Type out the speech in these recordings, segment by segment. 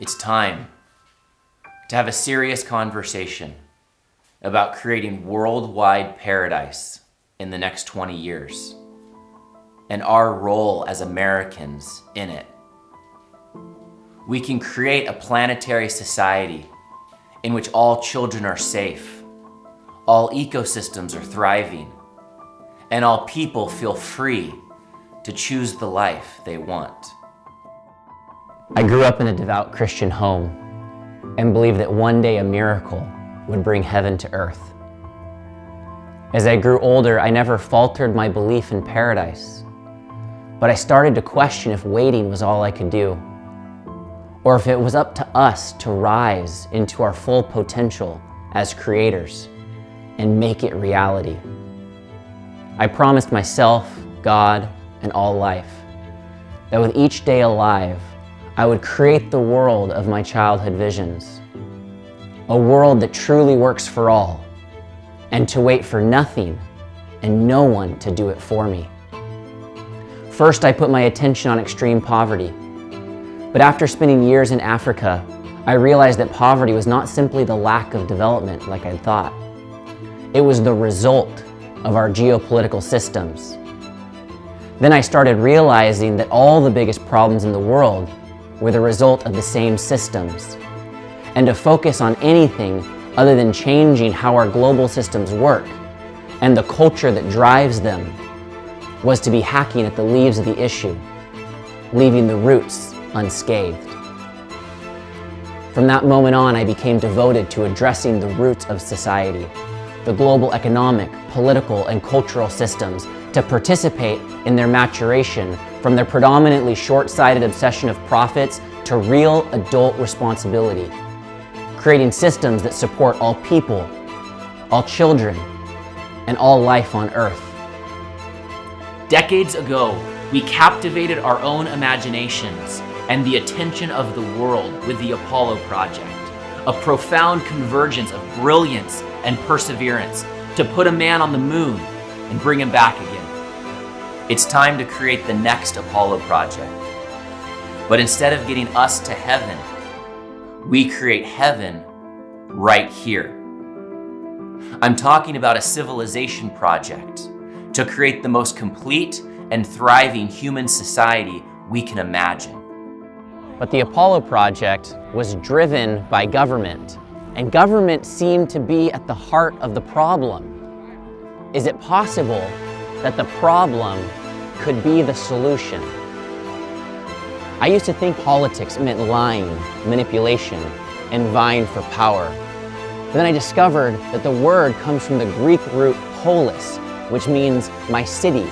It's time to have a serious conversation about creating worldwide paradise in the next 20 years and our role as Americans in it. We can create a planetary society in which all children are safe, all ecosystems are thriving, and all people feel free to choose the life they want. I grew up in a devout Christian home and believed that one day a miracle would bring heaven to earth. As I grew older, I never faltered my belief in paradise, but I started to question if waiting was all I could do, or if it was up to us to rise into our full potential as creators and make it reality. I promised myself, God, and all life that with each day alive, I would create the world of my childhood visions, a world that truly works for all, and to wait for nothing and no one to do it for me. First, I put my attention on extreme poverty, but after spending years in Africa, I realized that poverty was not simply the lack of development like I thought. It was the result of our geopolitical systems. Then I started realizing that all the biggest problems in the world were the result of the same systems, and to focus on anything other than changing how our global systems work and the culture that drives them was to be hacking at the leaves of the issue, leaving the roots unscathed. From that moment on, I became devoted to addressing the roots of society, the global economic, political, and cultural systems, to participate in their maturation from their predominantly short-sighted obsession of profits to real adult responsibility, creating systems that support all people, all children, and all life on Earth. Decades ago, we captivated our own imaginations and the attention of the world with the Apollo project, a profound convergence of brilliance and perseverance to put a man on the moon and bring him back again. It's time to create the next Apollo project. But instead of getting us to heaven, we create heaven right here. I'm talking about a civilization project to create the most complete and thriving human society we can imagine. But the Apollo project was driven by government, and government seemed to be at the heart of the problem. Is it possible that the problem could be the solution? I used to think politics meant lying, manipulation, and vying for power. But then I discovered that the word comes from the Greek root polis, which means my city,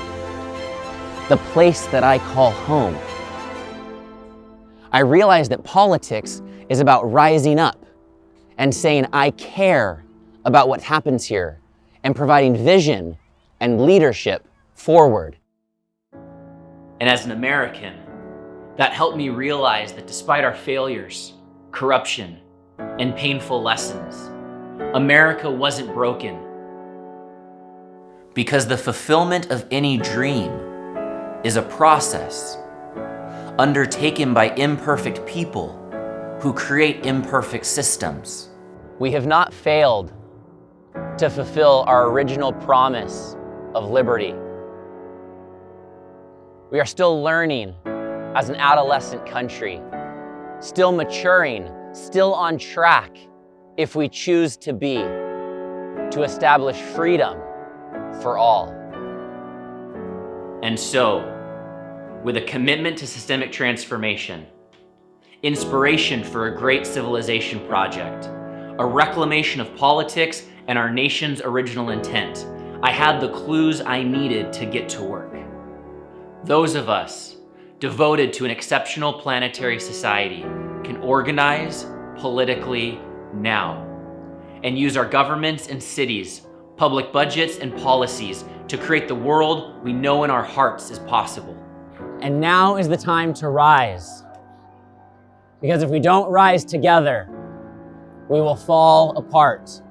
the place that I call home. I realized that politics is about rising up and saying I care about what happens here and providing vision and leadership forward. And as an American, that helped me realize that despite our failures, corruption, and painful lessons, America wasn't broken. Because the fulfillment of any dream is a process undertaken by imperfect people who create imperfect systems. We have not failed to fulfill our original promise of liberty. We are still learning as an adolescent country, still maturing, still on track if we choose to be, to establish freedom for all. And so, with a commitment to systemic transformation, inspiration for a great civilization project, a reclamation of politics and our nation's original intent. I had the clues I needed to get to work. Those of us devoted to an exceptional planetary society can organize politically now and use our governments and cities, public budgets and policies to create the world we know in our hearts is possible. And now is the time to rise. Because if we don't rise together, we will fall apart.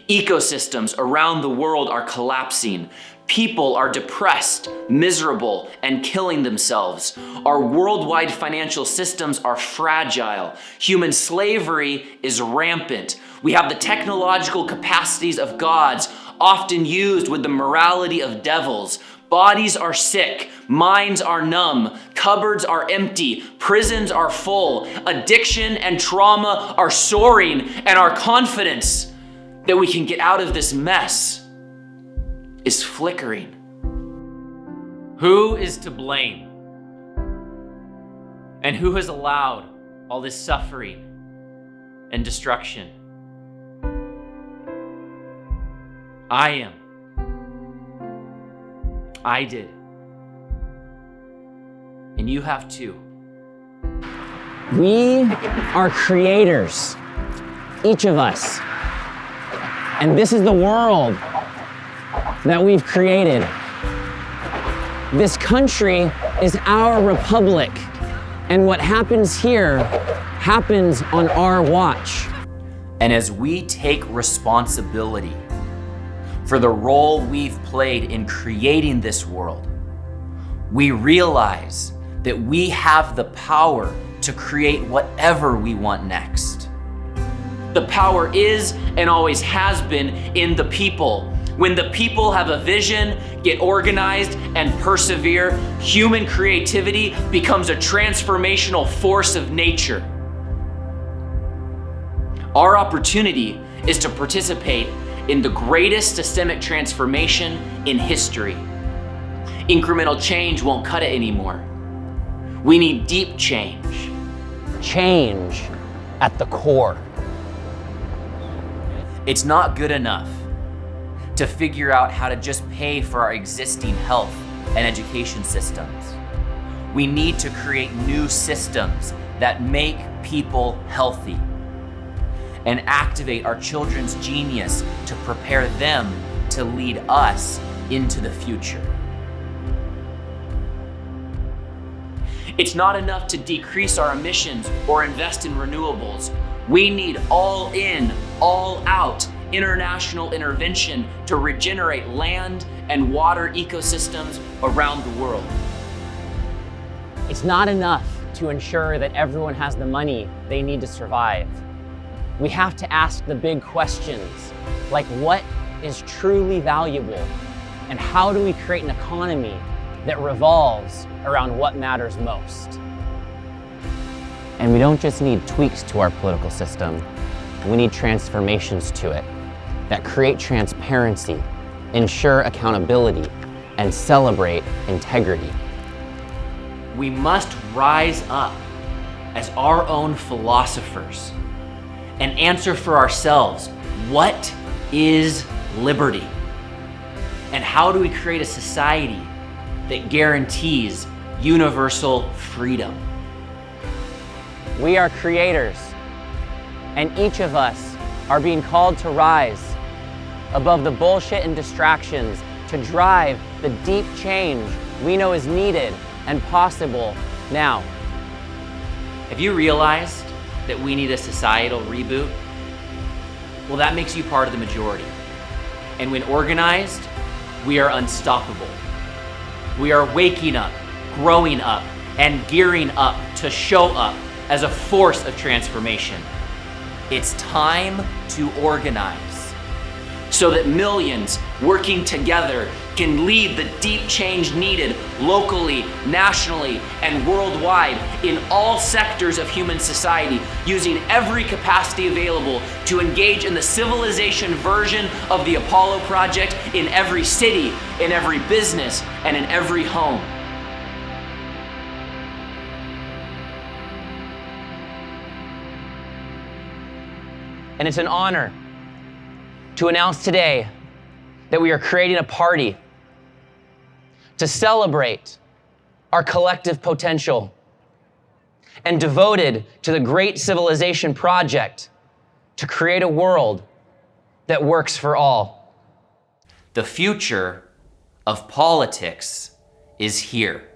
Ecosystems around the world are collapsing. People are depressed, miserable, and killing themselves. Our worldwide financial systems are fragile. Human slavery is rampant. We have the technological capacities of gods, often used with the morality of devils. Bodies are sick, minds are numb, cupboards are empty, prisons are full, addiction and trauma are soaring, and our confidence that we can get out of this mess is flickering. Who is to blame? And who has allowed all this suffering and destruction? I am. I did. And you have too. We are creators, each of us. And this is the world that we've created. This country is our republic, and what happens here happens on our watch. And as we take responsibility for the role we've played in creating this world, we realize that we have the power to create whatever we want next. The power is and always has been in the people. When the people have a vision, get organized, and persevere, human creativity becomes a transformational force of nature. Our opportunity is to participate in the greatest systemic transformation in history. Incremental change won't cut it anymore. We need deep change. Change at the core. It's not good enough to figure out how to just pay for our existing health and education systems. We need to create new systems that make people healthy and activate our children's genius to prepare them to lead us into the future. It's not enough to decrease our emissions or invest in renewables. We need all in, all out international intervention to regenerate land and water ecosystems around the world. It's not enough to ensure that everyone has the money they need to survive. We have to ask the big questions, like what is truly valuable, and how do we create an economy that revolves around what matters most? And we don't just need tweaks to our political system, we need transformations to it that create transparency, ensure accountability, and celebrate integrity. We must rise up as our own philosophers and answer for ourselves, what is liberty? And how do we create a society that guarantees universal freedom? We are creators, and each of us are being called to rise above the bullshit and distractions to drive the deep change we know is needed and possible now. Have you realized that we need a societal reboot? Well, that makes you part of the majority. And when organized, we are unstoppable. We are waking up, growing up, and gearing up to show up as a force of transformation. It's time to organize so that millions working together can lead the deep change needed locally, nationally, and worldwide in all sectors of human society, using every capacity available to engage in the civilization version of the Apollo project in every city, in every business, and in every home. And it's an honor to announce today that we are creating a party to celebrate our collective potential and devoted to the Great Civilization Project to create a world that works for all. The future of politics is here.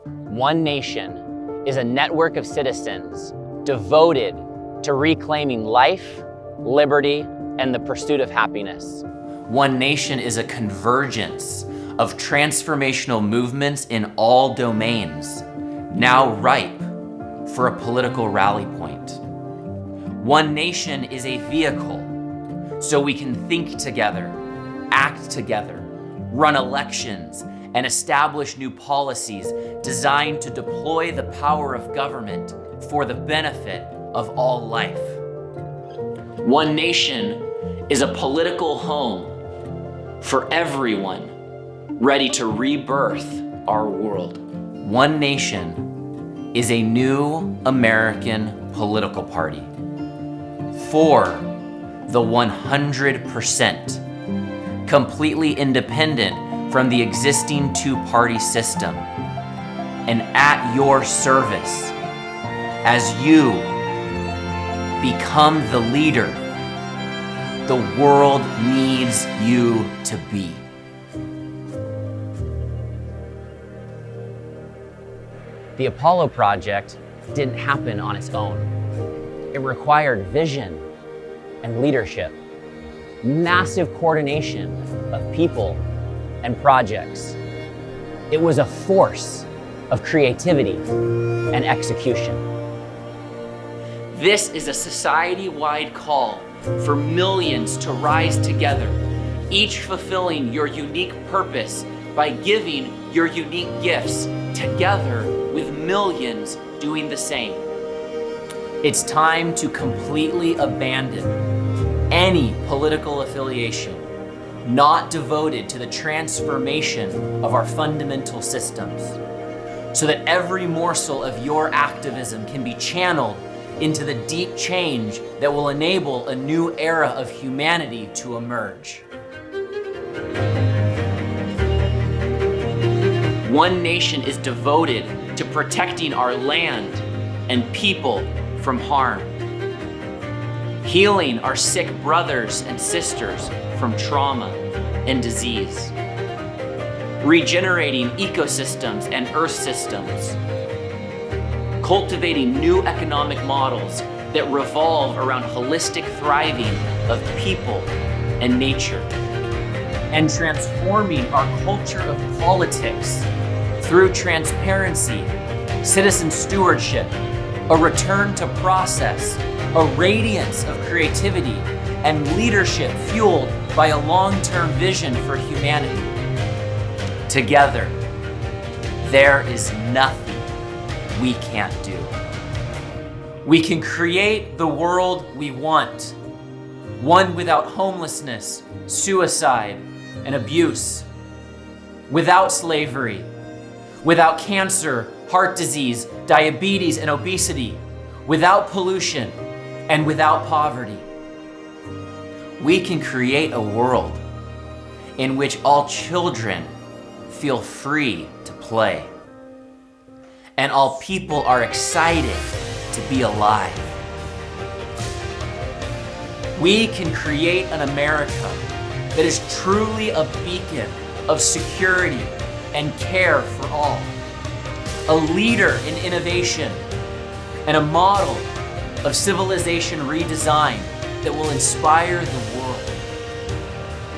One Nation is a network of citizens devoted to reclaiming life, liberty, and the pursuit of happiness. One Nation is a convergence of transformational movements in all domains, now ripe for a political rally point. One Nation is a vehicle so we can think together, act together, run elections, and establish new policies designed to deploy the power of government for the benefit of all life. One Nation is a political home for everyone ready to rebirth our world. One Nation is a new American political party for the 100%, completely independent from the existing two-party system, and at your service as you become the leader the world needs you to be. The Apollo project didn't happen on its own. It required vision and leadership, massive coordination of people and projects. It was a force of creativity and execution. This is a society-wide call for millions to rise together, each fulfilling your unique purpose by giving your unique gifts together with millions doing the same. It's time to completely abandon any political affiliation not devoted to the transformation of our fundamental systems, so that every morsel of your activism can be channeled into the deep change that will enable a new era of humanity to emerge. One Nation is devoted to protecting our land and people from harm, healing our sick brothers and sisters from trauma and disease, regenerating ecosystems and earth systems, cultivating new economic models that revolve around holistic thriving of people and nature, and transforming our culture of politics through transparency, citizen stewardship, a return to process, a radiance of creativity, and leadership fueled by a long-term vision for humanity. Together, there is nothing we can't do. We can create the world we want, one without homelessness, suicide, and abuse, without slavery, without cancer, heart disease, diabetes, and obesity, without pollution, and without poverty. We can create a world in which all children feel free to play, and all people are excited to be alive. We can create an America that is truly a beacon of security and care for all, a leader in innovation, and a model of civilization redesign that will inspire the world.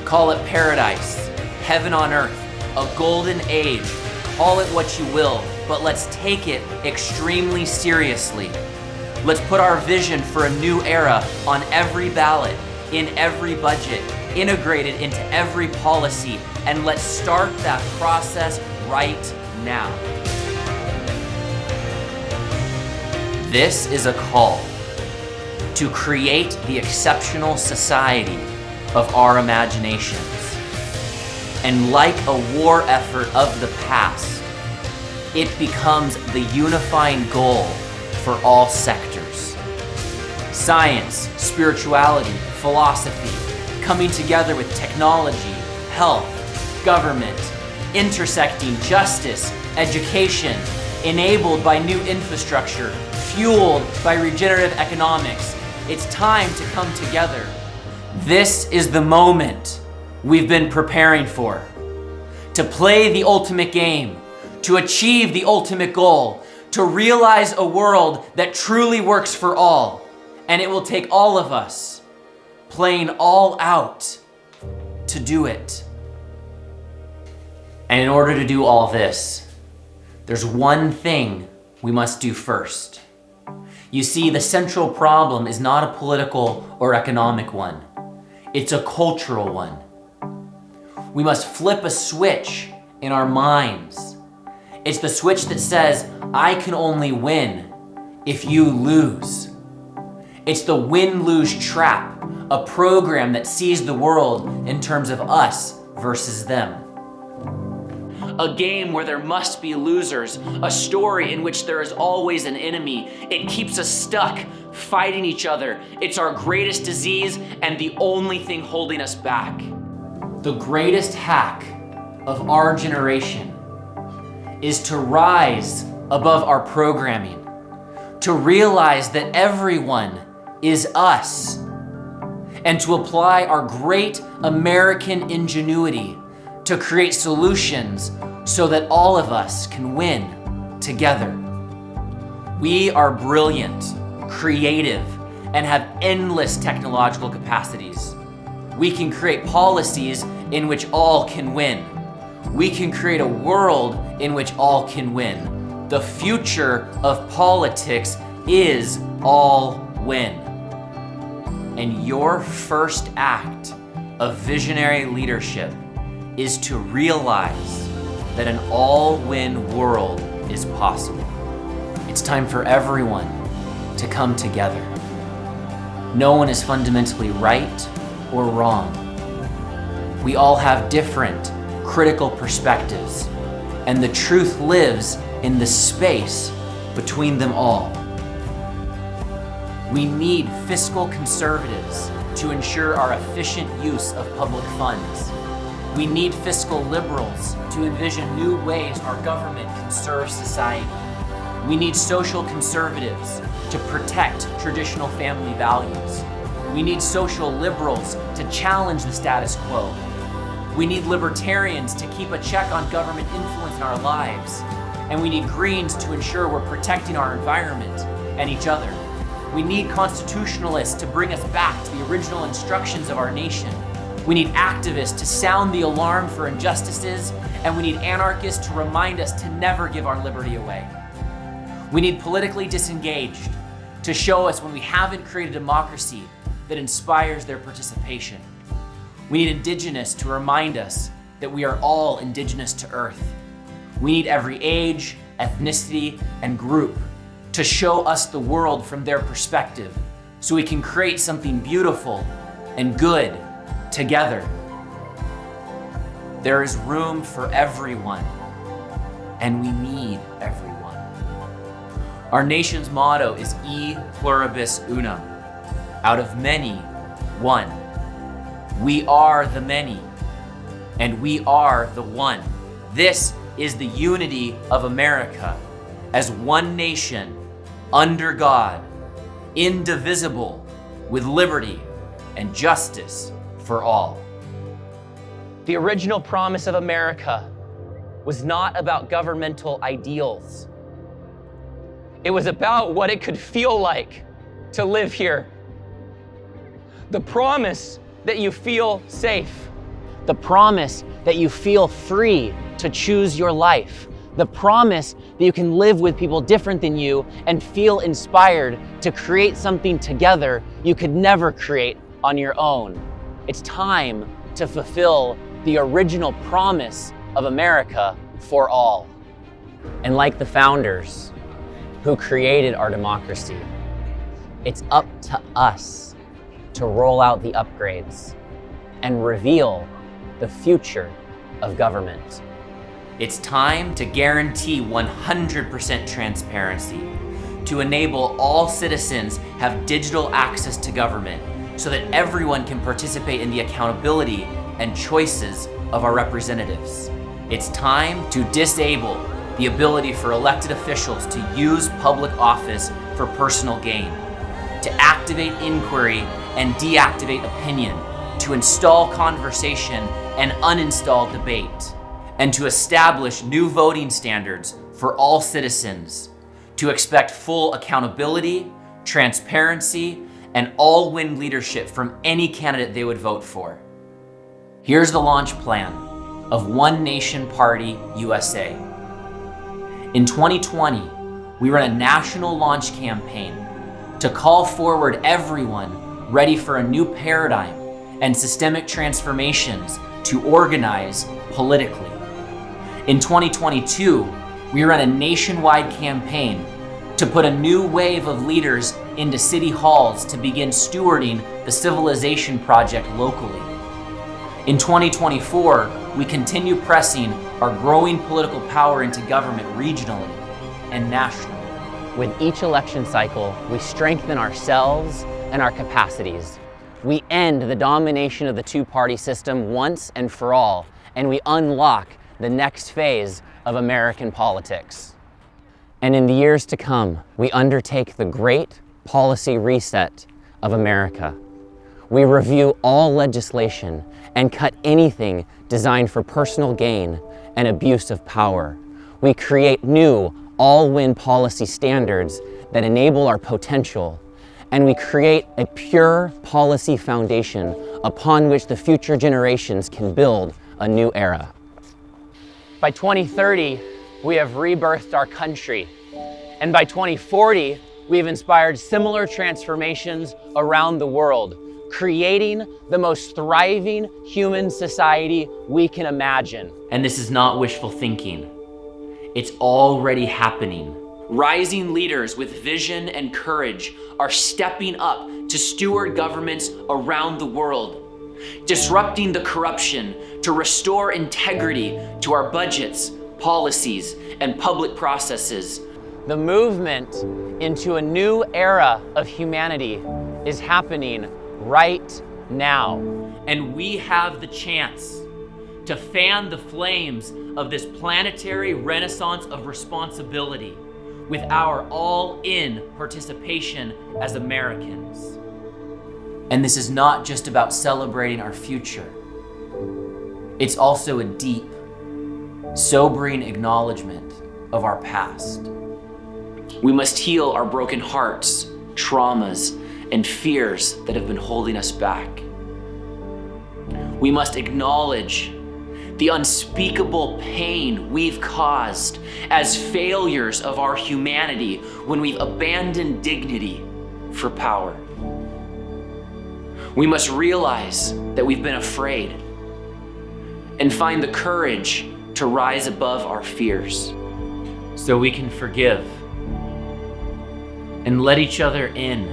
Call it paradise, heaven on earth, a golden age, call it what you will, but let's take it extremely seriously. Let's put our vision for a new era on every ballot, in every budget, integrated into every policy, and let's start that process right now. This is a call to create the exceptional society of our imaginations. And like a war effort of the past, it becomes the unifying goal for all sectors. science, spirituality, philosophy, coming together with technology, health, government, intersecting justice, education, enabled by new infrastructure, fueled by regenerative economics. It's time to come together. This is the moment we've been preparing for. To play the ultimate game, to achieve the ultimate goal, to realize a world that truly works for all. And it will take all of us playing all out to do it. And in order to do all this, there's one thing we must do first. You see, the central problem is not a political or economic one. It's a cultural one. We must flip a switch in our minds. It's the switch that says, I can only win if you lose. It's the win-lose trap, a program that sees the world in terms of us versus them. A game where there must be losers, a story in which there is always an enemy. It keeps us stuck, fighting each other. It's our greatest disease and the only thing holding us back. The greatest hack of our generation is to rise above our programming, to realize that everyone is us, and to apply our great American ingenuity to create solutions so that all of us can win together. We are brilliant, creative, and have endless technological capacities. We can create policies in which all can win. We can create a world in which all can win. The future of politics is all win. And your first act of visionary leadership is to realize that an all-win world is possible. It's time for everyone to come together. No one is fundamentally right or wrong. We all have different critical perspectives, and the truth lives in the space between them all. We need fiscal conservatives to ensure our efficient use of public funds. We need fiscal liberals to envision new ways our government can serve society. We need social conservatives to protect traditional family values. We need social liberals to challenge the status quo. We need libertarians to keep a check on government influence in our lives. And we need Greens to ensure we're protecting our environment and each other. We need constitutionalists to bring us back to the original instructions of our nation. We need activists to sound the alarm for injustices, and we need anarchists to remind us to never give our liberty away. We need politically disengaged to show us when we haven't created a democracy that inspires their participation. We need indigenous to remind us that we are all indigenous to Earth. We need every age, ethnicity, and group to show us the world from their perspective so we can create something beautiful and good together. There is room for everyone, and we need everyone. Our nation's motto is E pluribus unum, out of many, one. We are the many, and we are the one. This is the unity of America as one nation, under God, indivisible, with liberty and justice for all. The original promise of America was not about governmental ideals. It was about what it could feel like to live here. The promise that you feel safe. The promise that you feel free to choose your life. The promise that you can live with people different than you and feel inspired to create something together you could never create on your own. It's time to fulfill the original promise of America for all. And like the founders who created our democracy, it's up to us to roll out the upgrades and reveal the future of government. It's time to guarantee 100% transparency, to enable all citizens have digital access to government so that everyone can participate in the accountability and choices of our representatives. It's time to disable the ability for elected officials to use public office for personal gain, to activate inquiry and deactivate opinion, to install conversation and uninstall debate, and to establish new voting standards for all citizens, to expect full accountability, transparency, and all-win leadership from any candidate they would vote for. Here's the launch plan of One Nation Party USA. In 2020, we ran a national launch campaign to call forward everyone ready for a new paradigm and systemic transformations to organize politically. In 2022, we ran a nationwide campaign to put a new wave of leaders into city halls to begin stewarding the civilization project locally. In 2024, we continue pressing our growing political power into government regionally and nationally. With each election cycle, we strengthen ourselves and our capacities. We end the domination of the two-party system once and for all, and we unlock the next phase of American politics. And in the years to come, we undertake the great policy reset of America. We review all legislation and cut anything designed for personal gain and abuse of power. We create new all-win policy standards that enable our potential, and we create a pure policy foundation upon which the future generations can build a new era. By 2030, we have rebirthed our country, and by 2040, we have inspired similar transformations around the world, creating the most thriving human society we can imagine. And this is not wishful thinking. It's already happening. Rising leaders with vision and courage are stepping up to steward governments around the world, disrupting the corruption to restore integrity to our budgets, policies, and public processes. The movement into a new era of humanity is happening right now. And we have the chance to fan the flames of this planetary renaissance of responsibility with our all-in participation as Americans. And this is not just about celebrating our future. It's also a deep, sobering acknowledgement of our past. We must heal our broken hearts, traumas, and fears that have been holding us back. We must acknowledge the unspeakable pain we've caused as failures of our humanity when we've abandoned dignity for power. We must realize that we've been afraid and find the courage to rise above our fears so we can forgive and let each other in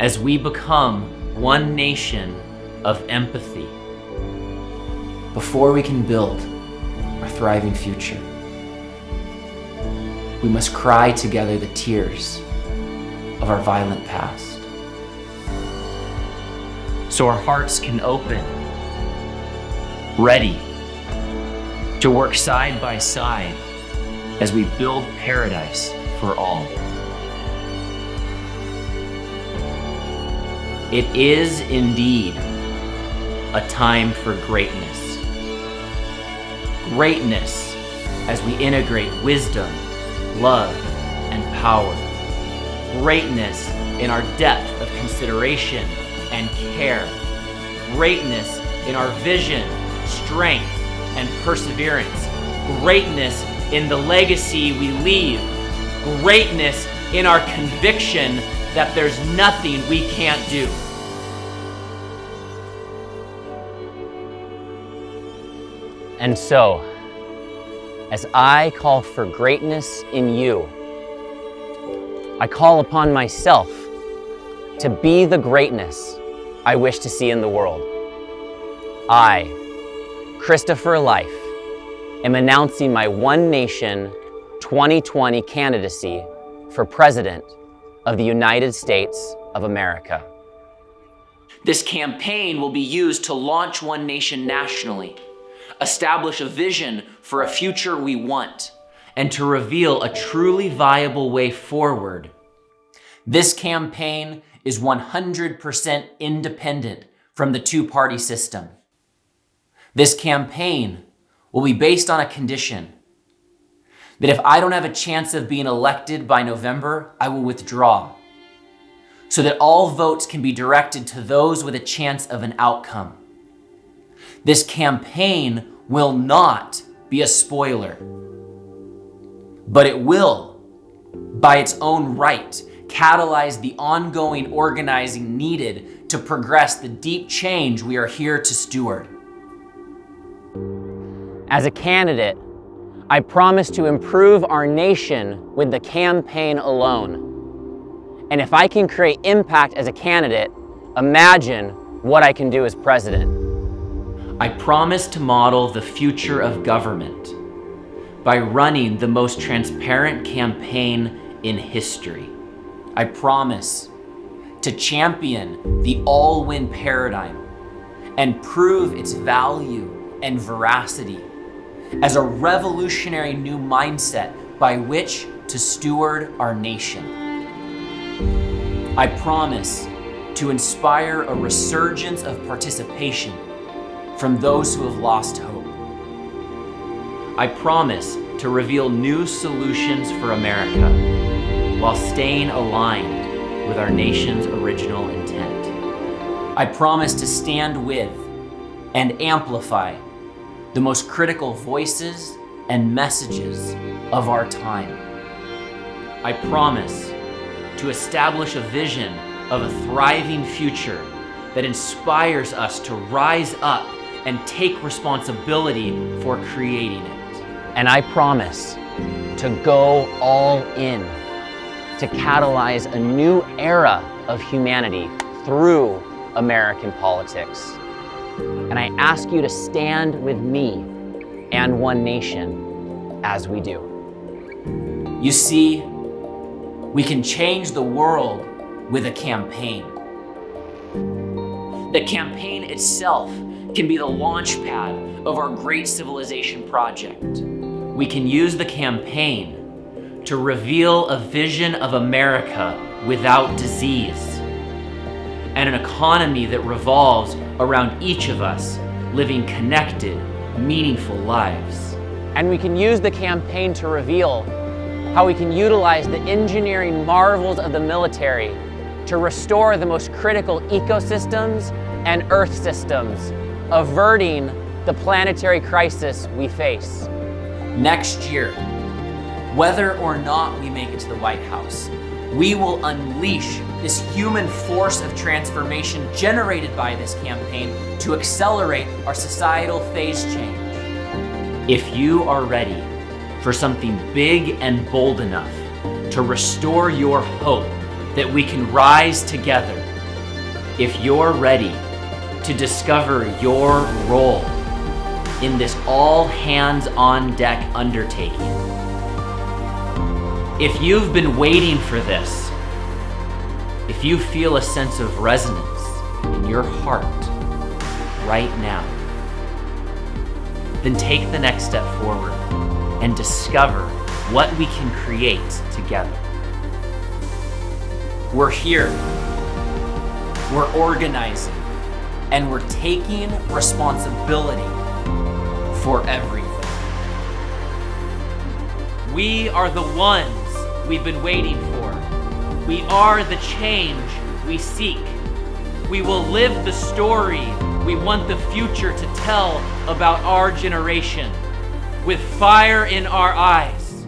as we become one nation of empathy. Before we can build our thriving future, we must cry together the tears of our violent past, so our hearts can open, ready to work side by side as we build paradise for all. It is indeed a time for greatness. Greatness as we integrate wisdom, love, and power. Greatness in our depth of consideration and care. Greatness in our vision, strength, and perseverance. Greatness in the legacy we leave. Greatness in our conviction that there's nothing we can't do. And so, as I call for greatness in you, I call upon myself to be the greatness I wish to see in the world. I, Christopher Life, am announcing my One Nation 2020 candidacy for President of the United States of America. This campaign will be used to launch One Nation nationally, establish a vision for a future we want, and to reveal a truly viable way forward. This campaign is 100% independent from the two-party system. This campaign will be based on a condition that if I don't have a chance of being elected by November, I will withdraw, so that all votes can be directed to those with a chance of an outcome. This campaign will not be a spoiler, but it will, by its own right, catalyze the ongoing organizing needed to progress the deep change we are here to steward. As a candidate, I promise to improve our nation with the campaign alone. And if I can create impact as a candidate, imagine what I can do as president. I promise to model the future of government by running the most transparent campaign in history. I promise to champion the all-win paradigm and prove its value and veracity as a revolutionary new mindset by which to steward our nation. I promise to inspire a resurgence of participation from those who have lost hope. I promise to reveal new solutions for America while staying aligned with our nation's original intent. I promise to stand with and amplify the most critical voices and messages of our time. I promise to establish a vision of a thriving future that inspires us to rise up and take responsibility for creating it. And I promise to go all in to catalyze a new era of humanity through American politics. And I ask you to stand with me and One Nation as we do. You see, we can change the world with a campaign. The campaign itself can be the launch pad of our great civilization project. We can use the campaign to reveal a vision of America without disease and an economy that revolves around each of us living connected, meaningful lives. And we can use the campaign to reveal how we can utilize the engineering marvels of the military to restore the most critical ecosystems and Earth systems, averting the planetary crisis we face. Next year, whether or not we make it to the White House, we will unleash this human force of transformation generated by this campaign to accelerate our societal phase change. If you are ready for something big and bold enough to restore your hope that we can rise together, if you're ready to discover your role in this all hands on deck undertaking, if you've been waiting for this, if you feel a sense of resonance in your heart right now, then take the next step forward and discover what we can create together. We're here, we're organizing, and we're taking responsibility for everything. We are the ones we've been waiting for. We are the change we seek. We will live the story we want the future to tell about our generation. With fire in our eyes,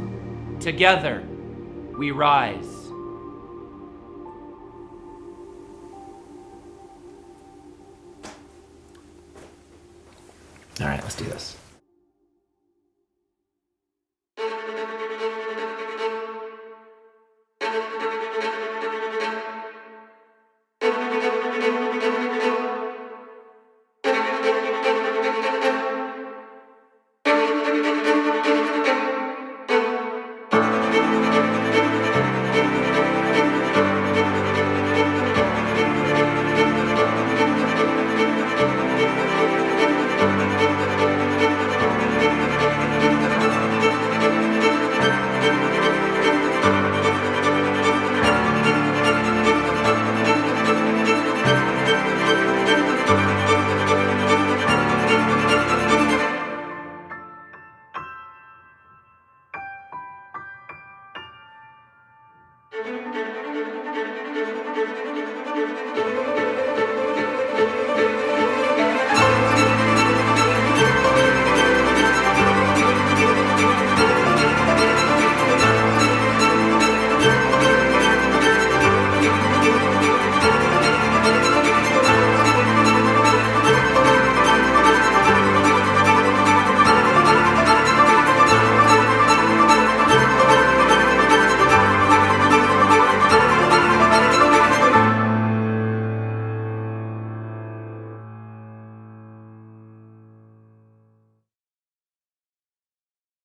together we rise. All right, let's do this. you.